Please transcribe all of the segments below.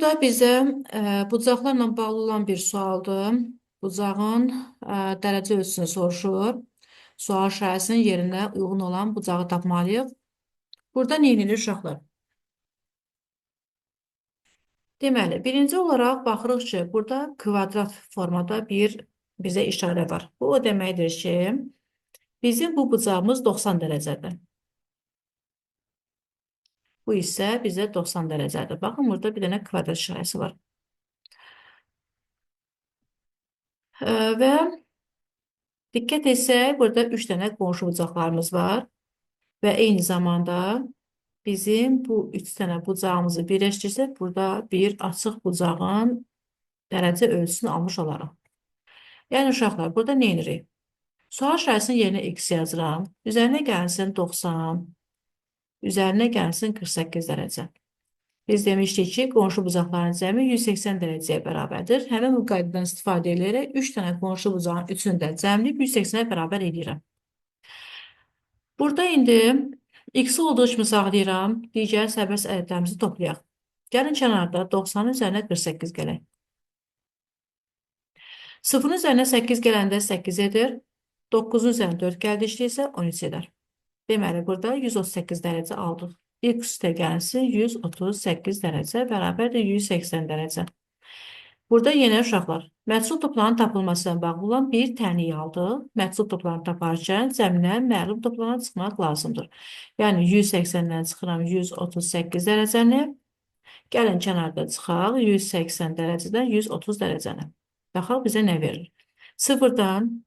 Burada bizə bucaqlarla bağlı olan bir sualdır. Bucağın dərəcə ölçüsünü soruşur. Sual şairəsinin yerinə uyğun olan bucağı tapmalıyıq. Burada nə edilir uşaqlar? Deməli, birinci olaraq baxırıq ki, burada kvadrat formada bir bizə işarə var. Bu o deməkdir ki, bizim bu bucağımız 90 dərəcədir. Bu isə bizə 90 dərəcədir. Baxın, burada bir dənə kvadrat işarəsi var. Və diqqət etsək, burada 3 dənə qonşu bucaqlarımız var və eyni zamanda bizim bu 3 dənə bucağımızı birləşdirsək, burada bir açıq bucağın dərəcə ölçüsünü almış olaraq. Yəni, uşaqlar, burada nə edirik? Sual şairəsinin yerinə x yazıram. Üzərinə gəlsin 90, üzərinə gəlsin 48 dərəcə. Biz demişdik ki, qonşu bucaqların cəmi 180 dərəcəyə bərabərdir. Həmin bu qaydadan istifadə edərək 3 dənə qonşu bucağın üçünü də cəmləyib 180-ə bərabər edirəm. Burada indi x olduğu kimi saxlayıram. Digər sərbəst ədədlərimizi toplayaq. Gəlin kənarda 90-ın üzərinə 48 gələk. 0-ın üzərinə 8 gələndə 8 edir. 9-un üzərinə 4 gəldikdə isə 13 edər. Deməli, burada 138 dərəcə aldıq. X üstə gəlsin 138 dərəcə bərabərdir 180 dərəcə. Burada yenə uşaqlar, məhsul toplarının tapılmasına bağlı olan bir tənlik aldıq. Məhsul toplarını taparkən cəmdən məlum toplarına çıxmaq lazımdır. Yəni, 180-dən çıxıram 138 dərəcəni. Gəlin kənarda çıxaq 180 dərəcədən 130 dərəcəni. Baxaq, bizə nə verir? 0-dan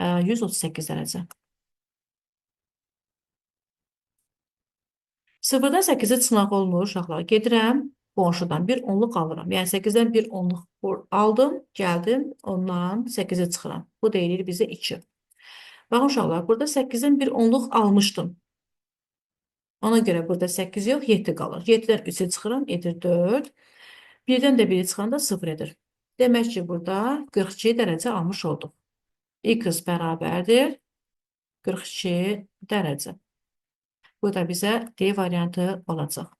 138 dərəcə. 0-dan 8-ə çıxmaq olmur, uşaqlar. Gedirəm, qonşudan bir onluq alıram. Yəni, 8-dən bir onluq aldım, gəldim, ondan 8-ə çıxıram. Bu deyilir bizə 2. Baxın, uşaqlar, burada 8-dən bir onluq almışdım. Ona görə burada 8 yox, 7 qalır. 7-dən 3-ə çıxıram, edir 4. 1-dən də 1-ə çıxanda 0 edir. Demək ki, burada 42 dərəcə almış olduq. X bərabərdir 42 dərəcə. Bu da bizə D variantı olacaq.